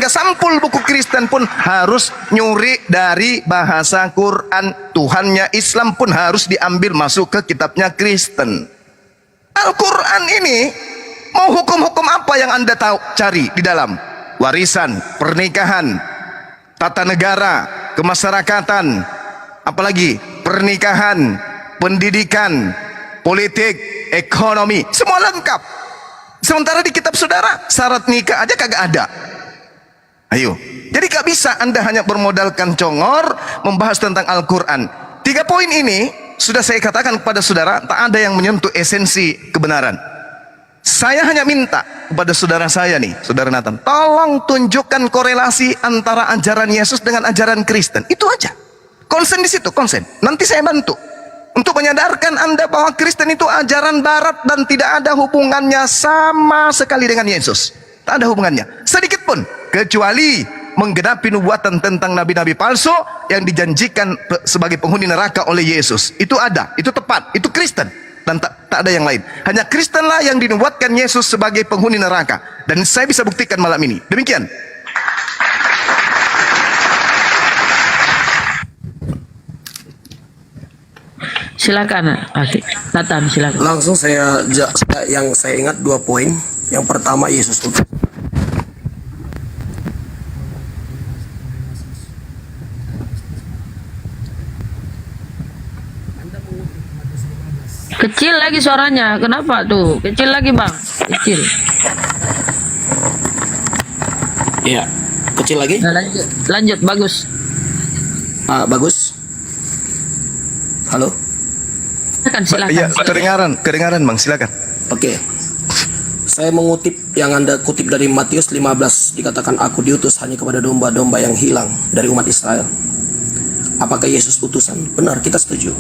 Sehingga sampul buku Kristen pun harus nyuri dari bahasa Quran. Tuhannya Islam pun harus diambil masuk ke kitabnya Kristen. Al-Quran ini mau hukum-hukum apa yang Anda tahu cari di dalam? Warisan, pernikahan, tata negara, kemasyarakatan, apalagi pernikahan, pendidikan, politik, ekonomi, semua lengkap. Sementara di kitab saudara syarat nikah aja kagak ada. Ayo, jadi gak bisa Anda hanya bermodalkan congor membahas tentang Al-Quran. 3 poin ini sudah saya katakan kepada saudara, tak ada yang menyentuh esensi kebenaran. Saya hanya minta kepada saudara saya nih, saudara Nathan, tolong tunjukkan korelasi antara ajaran Yesus dengan ajaran Kristen. Itu aja. Konsen di situ, konsen. Nanti saya bantu untuk menyadarkan Anda bahwa Kristen itu ajaran barat dan tidak ada hubungannya sama sekali dengan Yesus. Tak ada hubungannya sedikit pun, kecuali menggenapi nubuatan tentang nabi-nabi palsu yang dijanjikan sebagai penghuni neraka oleh Yesus. Itu ada, itu tepat, itu Kristen, dan tak ada yang lain. Hanya Kristenlah yang dinubuatkan Yesus sebagai penghuni neraka, dan saya bisa buktikan malam ini. Demikian. Silakan, Adik Nathan, silakan. Langsung yang saya ingat 2 poin. Yang pertama, Yesus utus. Kecil lagi suaranya, kenapa tuh? Kecil lagi bang, kecil. Iya, kecil lagi. Nah, lanjut, bagus. Bagus. Halo. Silakan. Ya, kedengaran bang, silakan. Oke. Saya mengutip yang Anda kutip dari Matius 15, dikatakan aku diutus hanya kepada domba-domba yang hilang dari umat Israel. Apakah Yesus utusan? Benar, kita setuju.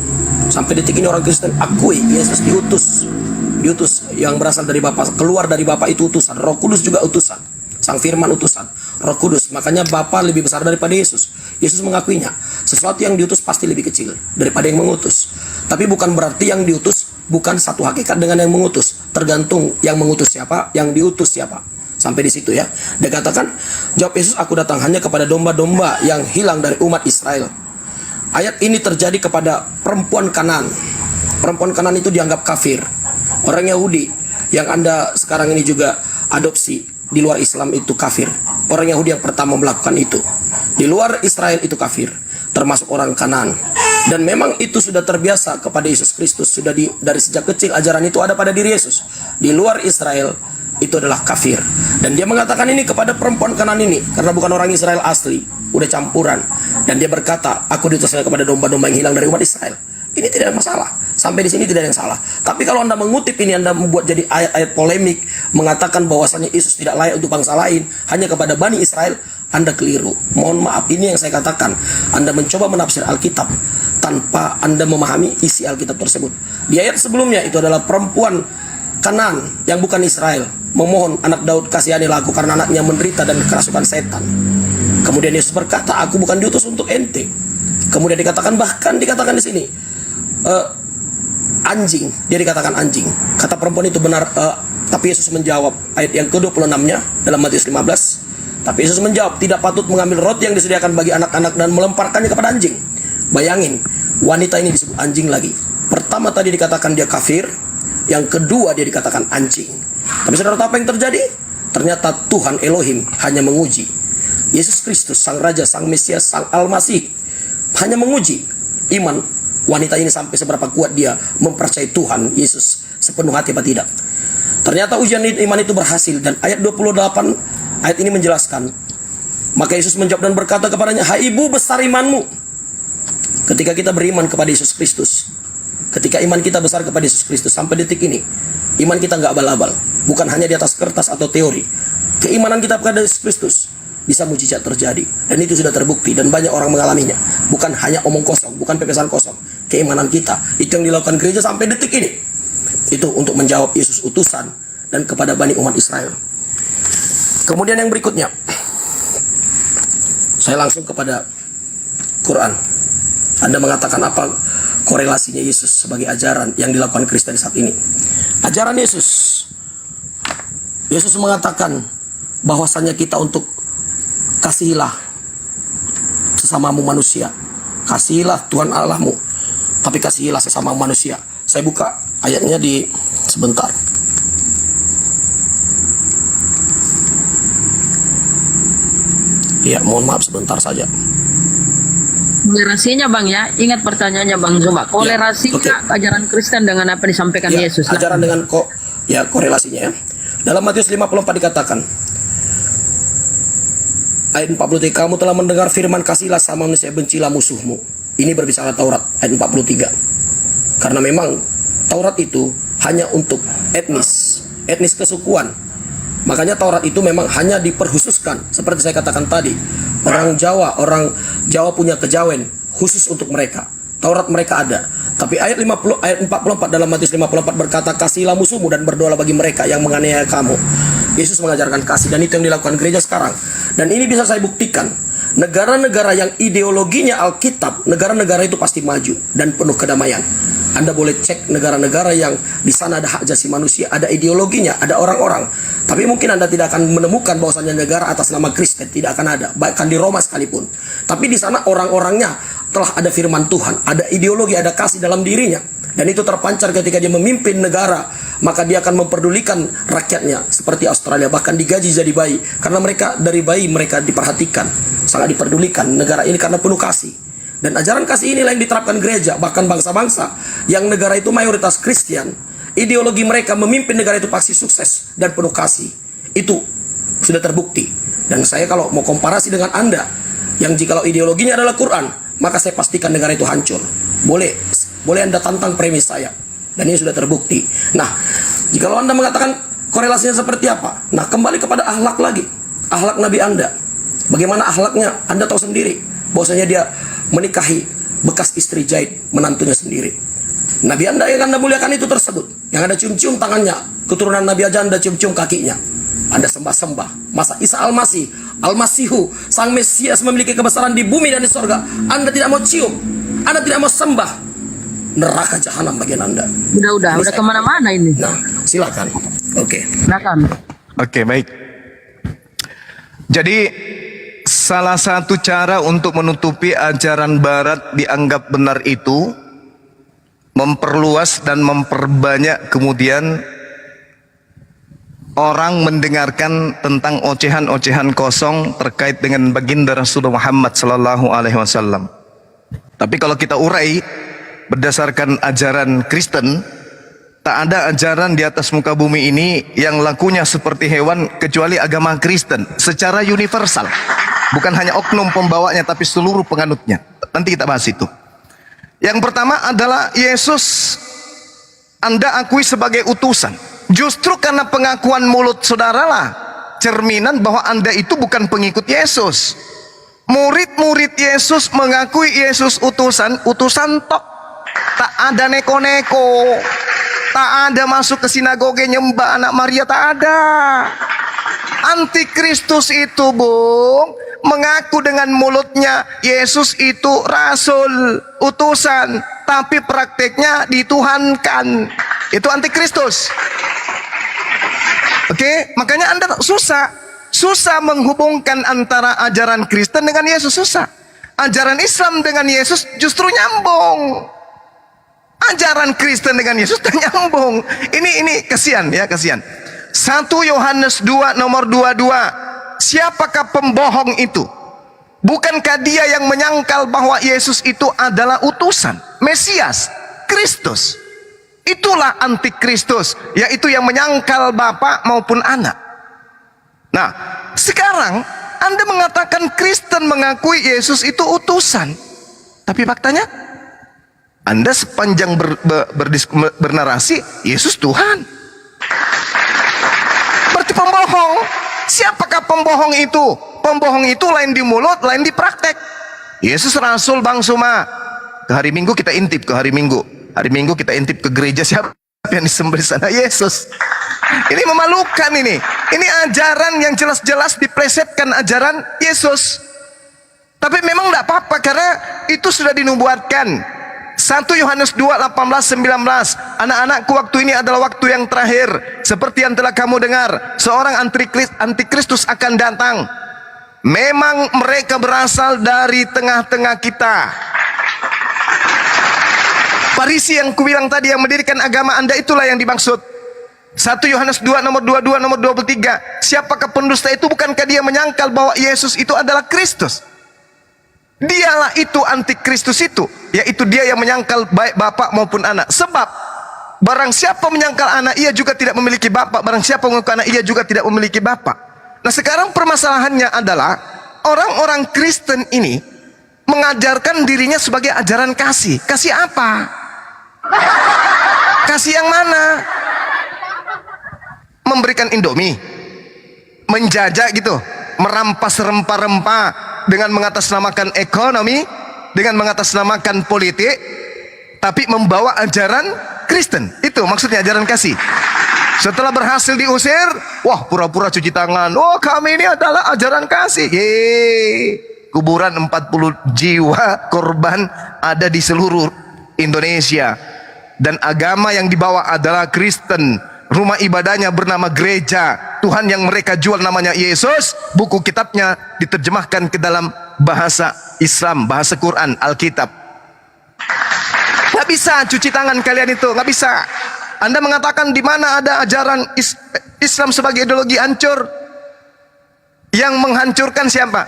Sampai detik ini orang Kristen akui Yesus diutus yang berasal dari Bapa, keluar dari Bapa itu utusan. Roh Kudus juga utusan. Sang Firman utusan. Roh Kudus, makanya Bapa lebih besar daripada Yesus. Yesus mengakuinya. Sesuatu yang diutus pasti lebih kecil daripada yang mengutus. Tapi bukan berarti yang diutus bukan satu hakikat dengan yang mengutus. Tergantung yang mengutus siapa, yang diutus siapa. Sampai di situ ya. Dia katakan, jawab Yesus, aku datang hanya kepada domba-domba yang hilang dari umat Israel. Ayat ini terjadi kepada perempuan Kanaan. Perempuan Kanaan itu dianggap kafir. Orang Yahudi yang Anda sekarang ini juga adopsi di luar Islam itu kafir. Orang Yahudi yang pertama melakukan itu. Di luar Israel itu kafir, termasuk orang Kanaan. Dan memang itu sudah terbiasa kepada Yesus Kristus. Sudah dari sejak kecil ajaran itu ada pada diri Yesus. Di luar Israel itu adalah kafir. Dan dia mengatakan ini kepada perempuan Kanaan ini, karena bukan orang Israel asli, udah campuran. Dan dia berkata, aku diutus kepada domba-domba yang hilang dari umat Israel. Ini tidak ada masalah. Sampai di sini tidak ada yang salah. Tapi kalau Anda mengutip ini, Anda membuat jadi ayat-ayat polemik, mengatakan bahwasanya Yesus tidak layak untuk bangsa lain, hanya kepada Bani Israel, Anda keliru. Mohon maaf, ini yang saya katakan. Anda mencoba menafsir Alkitab tanpa Anda memahami isi Alkitab tersebut. Di ayat sebelumnya itu adalah perempuan Kanaan yang bukan Israel memohon, anak Daud kasihanilah aku karena anaknya menderita dan kerasukan setan. Kemudian Yesus berkata, aku bukan diutus untuk ente. Kemudian bahkan dikatakan di sini anjing, dia dikatakan anjing. Kata perempuan itu benar, tapi Yesus menjawab, ayat yang ke-26-nya dalam Matius 15. Tapi Yesus menjawab, tidak patut mengambil roti yang disediakan bagi anak-anak dan melemparkannya kepada anjing. Bayangin, wanita ini disebut anjing lagi. Pertama tadi dikatakan dia kafir, yang kedua dia dikatakan anjing. Tapi saudara tahu apa yang terjadi? Ternyata Tuhan Elohim hanya menguji Yesus Kristus, Sang Raja, Sang Mesias, Sang Al-Masih, hanya menguji iman wanita ini sampai seberapa kuat dia mempercayai Tuhan Yesus sepenuh hati apa tidak. Ternyata ujian iman itu berhasil. Dan ayat 28 ayat ini menjelaskan, maka Yesus menjawab dan berkata kepadanya, hai ibu, besar imanmu. Ketika kita beriman kepada Yesus Kristus, ketika iman kita besar kepada Yesus Kristus, sampai detik ini iman kita nggak abal-abal, bukan hanya di atas kertas atau teori. Keimanan kita kepada Yesus Kristus bisa mujizat terjadi, dan itu sudah terbukti dan banyak orang mengalaminya. Bukan hanya omong kosong, bukan pepesan kosong. Keimanan kita itu yang dilakukan gereja sampai detik ini, itu untuk menjawab Yesus utusan dan kepada Bani umat Israel. Kemudian yang berikutnya, saya langsung kepada Quran. Anda mengatakan apa korelasinya Yesus sebagai ajaran yang dilakukan Kristen saat ini? Ajaran Yesus mengatakan bahwasannya kita untuk kasihilah sesamamu manusia. Kasihilah Tuhan Allahmu, tapi kasihilah sesama manusia. Saya buka ayatnya di sebentar. Ya, mohon maaf sebentar saja. Kolerasinya Bang ya, ingat pertanyaannya Bang Zuma. Kolerasinya oke. ajaran Kristen dengan apa yang disampaikan Ya, Yesus. ajaran dengan korelasinya ya. Dalam Matius 54 dikatakan, ayat 43, kamu telah mendengar firman, kasihlah sama manusia, bencilah musuhmu. Ini berbicara Taurat, ayat 43. Karena memang Taurat itu hanya untuk etnis kesukuan. Makanya Taurat itu memang hanya diperhususkan, seperti saya katakan tadi. Orang Jawa punya kejawen khusus untuk mereka. Taurat mereka ada. Tapi ayat 44 dalam Matius 54 berkata, kasihilah musuhmu dan berdoalah bagi mereka yang menganiaya kamu. Yesus mengajarkan kasih, dan itu yang dilakukan gereja sekarang. Dan ini bisa saya buktikan. Negara-negara yang ideologinya Alkitab, negara-negara itu pasti maju dan penuh kedamaian. Anda boleh cek negara-negara yang di sana ada hak asasi manusia, ada ideologinya, ada orang-orang. Tapi mungkin Anda tidak akan menemukan bahwasannya negara atas nama Kristen, tidak akan ada, bahkan di Roma sekalipun. Tapi di sana orang-orangnya telah ada firman Tuhan, ada ideologi, ada kasih dalam dirinya. Dan itu terpancar ketika dia memimpin negara, maka dia akan memperdulikan rakyatnya seperti Australia, bahkan digaji jadi bayi. Karena mereka dari bayi mereka diperhatikan, sangat diperdulikan negara ini karena penuh kasih. Dan ajaran kasih inilah yang diterapkan gereja, bahkan bangsa-bangsa yang negara itu mayoritas Kristen. Ideologi mereka memimpin negara itu pasti sukses dan penuh kasih. Itu sudah terbukti. Dan saya kalau mau komparasi dengan Anda, yang jikalau ideologinya adalah Quran, maka saya pastikan negara itu hancur. Boleh Anda tantang premis saya. Dan ini sudah terbukti. Nah, jikalau Anda mengatakan korelasinya seperti apa? Nah, kembali kepada akhlak lagi. Akhlak Nabi Anda. Bagaimana akhlaknya? Anda tahu sendiri. Bahwasanya dia menikahi bekas istri Zaid, menantunya sendiri. Nabi Anda yang Anda muliakan itu tersebut, yang Anda cium-cium tangannya, keturunan Nabi aja Anda cium-cium kakinya, Anda sembah-sembah. Masa Isa Al-Masihu, Sang Mesias memiliki kebesaran di bumi dan di sorga, Anda tidak mau cium, Anda tidak mau sembah. Neraka jahanam bagian Anda. Udah kemana-mana ini. Nah, silakan. Oke. Silakan. Oke, baik. Jadi salah satu cara untuk menutupi ajaran barat dianggap benar itu memperluas dan memperbanyak kemudian orang mendengarkan tentang ocehan-ocehan kosong terkait dengan baginda Rasulullah Muhammad sallallahu alaihi wasallam. Tapi kalau kita urai berdasarkan ajaran Kristen, tak ada ajaran di atas muka bumi ini yang lakunya seperti hewan kecuali agama Kristen secara universal. Bukan hanya oknum pembawanya tapi seluruh penganutnya. Nanti kita bahas itu. Yang pertama adalah Yesus Anda akui sebagai utusan. Justru karena pengakuan mulut saudaralah cerminan bahwa Anda itu bukan pengikut Yesus. Murid-murid Yesus mengakui Yesus utusan tok. Tak ada neko-neko, tak ada masuk ke sinagoge nyembah anak Maria, tak ada. Antikristus itu, Bung, mengaku dengan mulutnya Yesus itu rasul, utusan, tapi prakteknya dituhankan. Itu antikristus. Oke, makanya Anda susah menghubungkan antara ajaran Kristen dengan Yesus, susah. Ajaran Islam dengan Yesus justru nyambung. Ajaran Kristen dengan Yesus tak nyambung. Ini kasihan ya, kasihan. 1 Yohanes 2 nomor 22. Siapakah pembohong itu? Bukankah dia yang menyangkal bahwa Yesus itu adalah utusan, Mesias, Kristus? Itulah antikristus, yaitu yang menyangkal Bapa maupun Anak. Nah, sekarang Anda mengatakan Kristen mengakui Yesus itu utusan, tapi faktanya Anda sepanjang bernarasi Yesus Tuhan. Berarti pembohong. Siapakah pembohong itu? Pembohong itu lain di mulut, lain di praktek. Yesus Rasul, Bang Suma. Ke hari Minggu kita intip ke hari Minggu. Hari Minggu kita intip ke gereja, siapa yang disembelih sana? Yesus. Ini memalukan ini. Ini ajaran yang jelas-jelas dipresetkan ajaran Yesus. Tapi memang tidak apa-apa karena itu sudah dinubuatkan. 1 Yohanes 2, 18, 19. Anak-anakku, waktu ini adalah waktu yang terakhir. Seperti yang telah kamu dengar, seorang antikristus akan datang. memang mereka berasal dari tengah-tengah kita. Farisi yang kubilang tadi yang mendirikan agama Anda itulah yang dimaksud. 1 Yohanes 2 nomor 22 nomor 23. Siapakah pendusta itu? Bukankah dia menyangkal bahwa Yesus itu adalah Kristus? Dialah itu antikristus itu, yaitu dia yang menyangkal baik bapak maupun anak. Sebab barang siapa menyangkal anak, ia juga tidak memiliki bapak. Barang siapa mengaku anak, ia juga tidak memiliki bapak. Nah, sekarang permasalahannya adalah orang-orang Kristen ini mengajarkan dirinya sebagai ajaran kasih. Kasih apa? Kasih yang mana? Memberikan Indomie, menjajah gitu, merampas rempah-rempah dengan mengatasnamakan ekonomi, dengan mengatasnamakan politik, tapi membawa ajaran Kristen. Itu maksudnya ajaran kasih. Setelah berhasil diusir, wah pura-pura cuci tangan. Oh, kami ini adalah ajaran kasih. Yeay. Kuburan 40 jiwa korban ada di seluruh Indonesia. Dan agama yang dibawa adalah Kristen. Rumah ibadahnya bernama gereja. Tuhan yang mereka jual namanya Yesus. Buku kitabnya diterjemahkan ke dalam bahasa Islam, bahasa Quran, Alkitab. Gak bisa cuci tangan kalian itu, gak bisa. Anda mengatakan di mana ada ajaran Islam sebagai ideologi hancur? Yang menghancurkan siapa?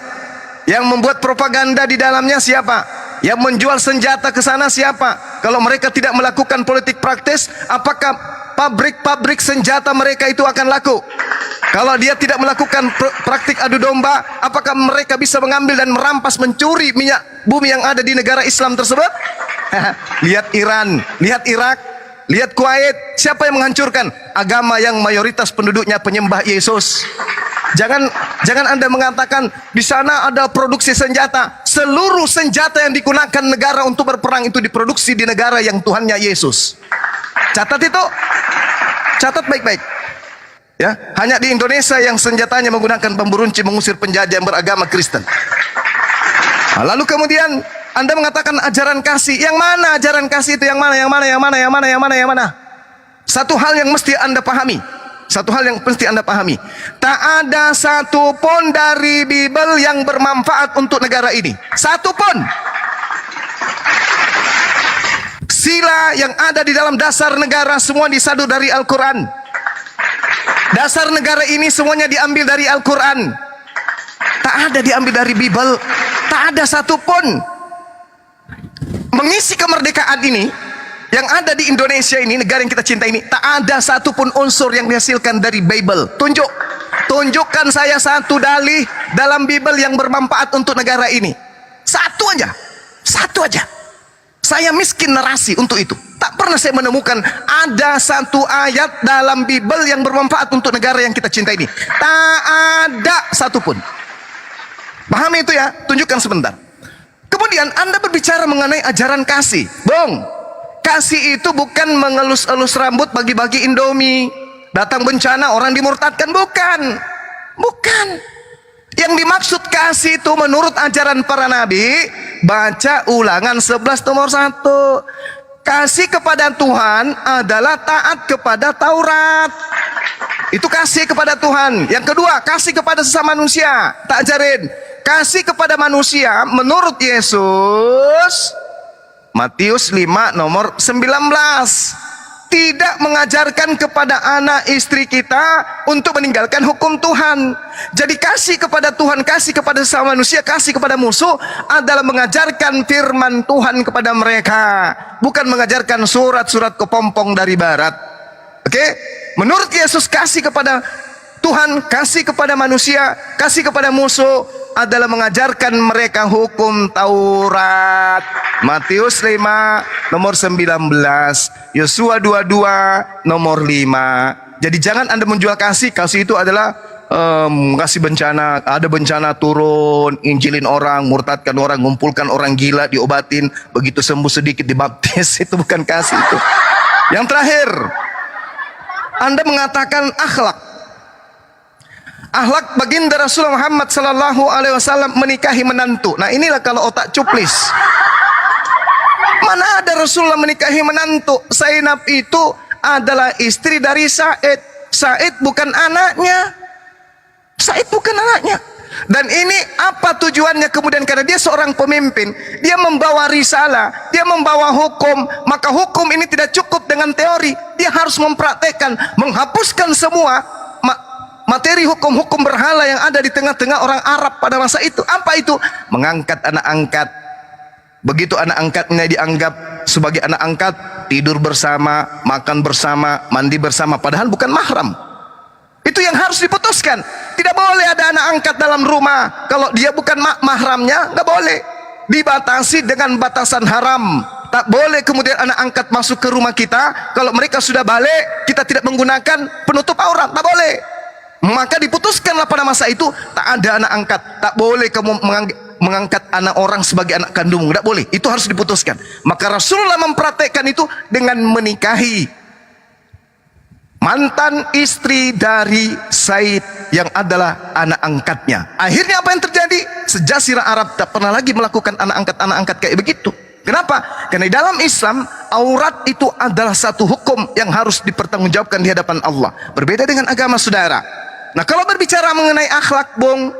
Yang membuat propaganda di dalamnya siapa? Yang menjual senjata ke sana siapa? Kalau mereka tidak melakukan politik praktis, apakah pabrik-pabrik senjata mereka itu akan laku? Kalau dia tidak melakukan praktik adu domba, apakah mereka bisa mengambil dan merampas, mencuri minyak bumi yang ada di negara Islam tersebut? Lihat Iran, lihat Irak, lihat Kuwait. Siapa yang menghancurkan? Agama yang mayoritas penduduknya penyembah Yesus. Jangan Anda mengatakan di sana ada produksi senjata. Seluruh senjata yang digunakan negara untuk berperang itu diproduksi di negara yang Tuhannya Yesus. Catat itu. Catat baik-baik. Ya, hanya di Indonesia yang senjatanya menggunakan bambu runcing mengusir penjajah yang beragama Kristen. Nah, lalu kemudian Anda mengatakan ajaran kasih. Yang mana ajaran kasih itu? Yang mana? Yang mana? Yang mana? Yang mana? Yang mana? Yang mana? Satu hal yang mesti Anda pahami. Satu hal yang mesti Anda pahami. Tak ada satu pun dari Bible yang bermanfaat untuk negara ini. Satu pun. Sila yang ada di dalam dasar negara semua disadu dari Al-Quran. Dasar negara ini semuanya diambil dari Al-Quran. Tak ada diambil dari Bible. Tak ada satu pun. Mengisi kemerdekaan ini yang ada di Indonesia ini, negara yang kita cinta ini, tak ada satupun unsur yang dihasilkan dari Bible. Tunjukkan saya satu dalih dalam Bible yang bermanfaat untuk negara ini. Satu aja. Satu aja. Saya miskin narasi untuk itu. Tak pernah saya menemukan ada satu ayat dalam Bible yang bermanfaat untuk negara yang kita cinta ini. Tak ada satupun. Pahami itu ya? Tunjukkan sebentar. Kemudian Anda berbicara mengenai ajaran kasih. Bung, kasih itu bukan mengelus-elus rambut bagi-bagi Indomie. Datang bencana orang dimurtadkan, bukan. Bukan. Yang dimaksud kasih itu menurut ajaran para nabi, baca Ulangan 11 nomor 1. Kasih kepada Tuhan adalah taat kepada Taurat. Itu kasih kepada Tuhan. Yang kedua, kasih kepada sesama manusia. Tak ajarin. Kasih kepada manusia menurut Yesus, Matius 5 nomor 19. Tidak mengajarkan kepada anak istri kita untuk meninggalkan hukum Tuhan. Jadi kasih kepada Tuhan, kasih kepada sesama manusia, kasih kepada musuh adalah mengajarkan firman Tuhan kepada mereka. Bukan mengajarkan surat-surat kepompong dari barat. Oke? Menurut Yesus, kasih kepada Tuhan, kasih kepada manusia, kasih kepada musuh adalah mengajarkan mereka hukum Taurat. Matius 5 nomor 19, Yosua 22 nomor 5. Jadi jangan Anda menjual kasih. Kasih itu adalah kasih bencana. Ada bencana turun, injilin orang, murtadkan orang, ngumpulkan orang gila, diobatin, begitu sembuh sedikit dibaptis. Itu bukan kasih itu. Yang terakhir, Anda mengatakan akhlak. Akhlak baginda Rasulullah Muhammad sallallahu alaihi wasallam menikahi menantu. Nah, inilah kalau otak cuplis. Mana ada Rasulullah menikahi menantu? Zainab itu adalah istri dari Said. Said bukan anaknya. Said bukan anaknya. Dan ini apa tujuannya kemudian? Karena dia seorang pemimpin, dia membawa risalah, dia membawa hukum. Maka hukum ini tidak cukup dengan teori, dia harus mempraktekkan, menghapuskan semua materi hukum-hukum berhala yang ada di tengah-tengah orang Arab pada masa itu. Apa itu? Mengangkat anak angkat. Begitu anak angkatnya dianggap sebagai anak angkat, tidur bersama, makan bersama, mandi bersama, padahal bukan mahram. Itu yang harus diputuskan. Tidak boleh ada anak angkat dalam rumah kalau dia bukan mahramnya, nggak boleh. Dibatasi dengan batasan haram. Tak boleh kemudian anak angkat masuk ke rumah kita kalau mereka sudah balik, kita tidak menggunakan penutup aurat, tak boleh. Maka diputuskanlah pada masa itu, tak ada anak angkat. Tak boleh kamu mengangkat anak orang sebagai anak kandung, tak boleh. Itu harus diputuskan. Maka Rasulullah mempraktekkan itu dengan menikahi mantan istri dari Said yang adalah anak angkatnya. Akhirnya apa yang terjadi? Sejazirah Arab tak pernah lagi melakukan anak angkat kayak begitu. Kenapa? Karena di dalam Islam, aurat itu adalah satu hukum yang harus dipertanggungjawabkan di hadapan Allah. Berbeda dengan agama saudara. Nah, kalau berbicara mengenai akhlak, Bung,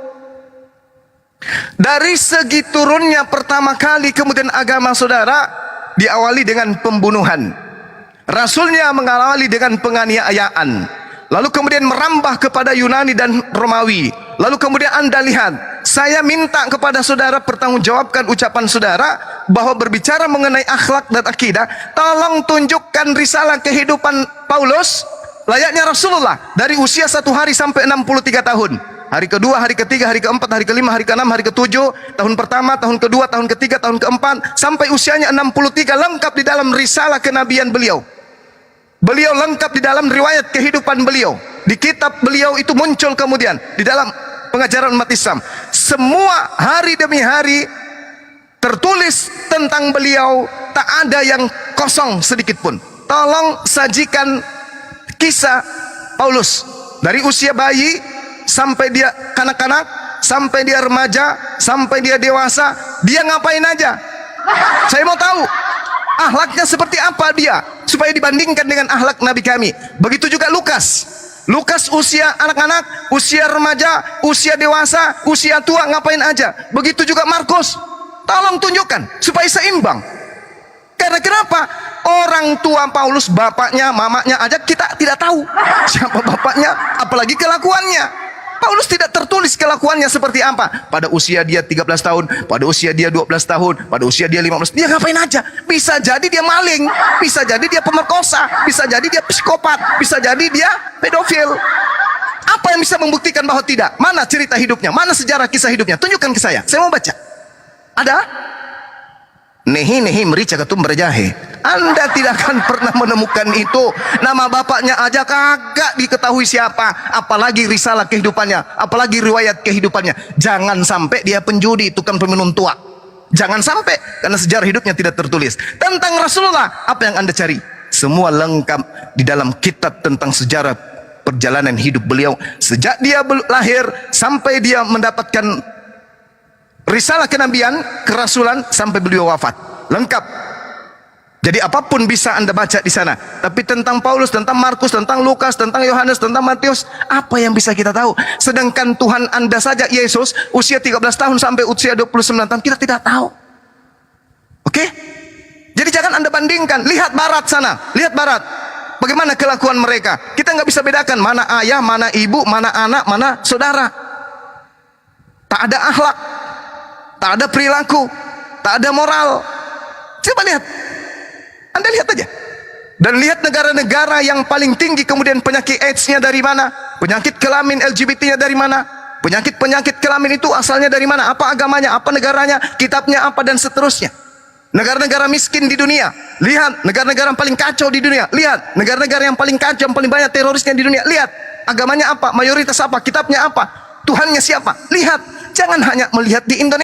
dari segi turunnya pertama kali kemudian agama saudara diawali dengan pembunuhan. Rasulnya mengawali dengan penganiayaan, lalu kemudian merambah kepada Yunani dan Romawi. Lalu kemudian Anda lihat, saya minta kepada saudara pertanggungjawabkan ucapan saudara bahwa berbicara mengenai akhlak dan akidah, tolong tunjukkan risalah kehidupan Paulus layaknya Rasulullah dari usia 1 hari sampai 63 tahun. Hari kedua, hari ketiga, hari keempat, hari kelima, hari keenam, hari ketujuh, tahun pertama, tahun kedua, tahun ketiga, tahun keempat, sampai usianya 63 lengkap di dalam risalah kenabian beliau. Beliau lengkap di dalam riwayat kehidupan beliau. Di kitab beliau itu muncul kemudian di dalam pengajaran umat Islam. Semua hari demi hari tertulis tentang beliau, tak ada yang kosong sedikit pun. Tolong sajikan kisah Paulus dari usia bayi sampai dia kanak-kanak, sampai dia remaja, sampai dia dewasa, dia ngapain aja? Saya mau tahu akhlaknya seperti apa dia, supaya dibandingkan dengan akhlak Nabi kami. Begitu juga Lukas. Lukas usia anak-anak, usia remaja, usia dewasa, usia tua, ngapain aja. Begitu juga Markus. Tolong tunjukkan supaya seimbang. Karena kenapa? Orang tua Paulus, bapaknya, mamanya aja kita tidak tahu siapa bapaknya, apalagi kelakuannya. Paulus tidak tertulis kelakuannya seperti apa. Pada usia dia 13 tahun, pada usia dia 12 tahun, pada usia dia 15. Dia ngapain aja? Bisa jadi dia maling, bisa jadi dia pemerkosa, bisa jadi dia psikopat, bisa jadi dia pedofil. Apa yang bisa membuktikan bahwa tidak? Mana cerita hidupnya? Mana sejarah kisah hidupnya? Tunjukkan ke saya mau baca. Ada? Nehi merica ketum berjahe. Anda tidak akan pernah menemukan itu. Nama bapaknya aja kagak diketahui siapa, apalagi risalah kehidupannya, apalagi riwayat kehidupannya. Jangan sampai dia penjudi, tukang peminum tua. Jangan sampai, karena sejarah hidupnya tidak tertulis. Tentang Rasulullah, apa yang Anda cari? Semua lengkap di dalam kitab tentang sejarah perjalanan hidup beliau sejak dia lahir sampai dia mendapatkan risalah kenabian, kerasulan, sampai beliau wafat. Lengkap. Jadi apapun bisa Anda baca di sana. Tapi tentang Paulus, tentang Markus, tentang Lukas, tentang Yohanes, tentang Matius, apa yang bisa kita tahu? Sedangkan Tuhan Anda saja, Yesus, usia 13 tahun sampai usia 29 tahun, kita tidak tahu. Oke? Jadi jangan Anda bandingkan. Lihat barat sana, lihat barat. Bagaimana kelakuan mereka? Kita nggak bisa bedakan mana ayah, mana ibu, mana anak, mana saudara. Tak ada akhlak, tak ada perilaku, tak ada moral. Coba lihat. Anda lihat aja. Dan lihat negara-negara yang paling tinggi kemudian penyakit AIDS-nya dari mana? Penyakit kelamin LGBT-nya dari mana? Penyakit kelamin itu asalnya dari mana? Apa agamanya? Apa negaranya? Kitabnya apa? Dan seterusnya. Negara-negara miskin di dunia. Lihat. Negara-negara yang paling kacau di dunia. Lihat. Negara-negara yang paling kacau, yang paling banyak terorisnya di dunia. Lihat. Agamanya apa? Mayoritas apa? Kitabnya apa? Tuhannya siapa? Lihat. Jangan hanya melihat di Indonesia.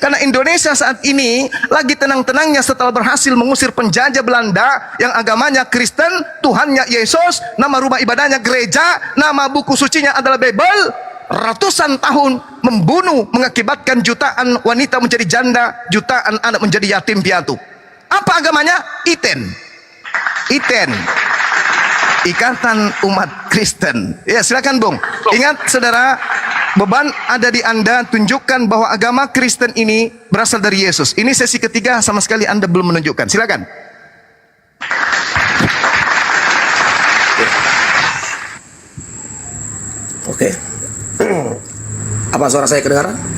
Karena Indonesia saat ini lagi tenang-tenangnya setelah berhasil mengusir penjajah Belanda yang agamanya Kristen, Tuhannya Yesus, nama rumah ibadahnya gereja, nama buku sucinya adalah Bible. Ratusan tahun membunuh, mengakibatkan jutaan wanita menjadi janda, jutaan anak menjadi yatim piatu. Apa agamanya? Iten, Ikatan Umat Kristen. Ya, silakan Bung. Ingat saudara, beban ada di Anda, tunjukkan bahwa agama Kristen ini berasal dari Yesus. Ini sesi ketiga, sama sekali Anda belum menunjukkan. Silakan. Oke. Apa suara saya kedengaran?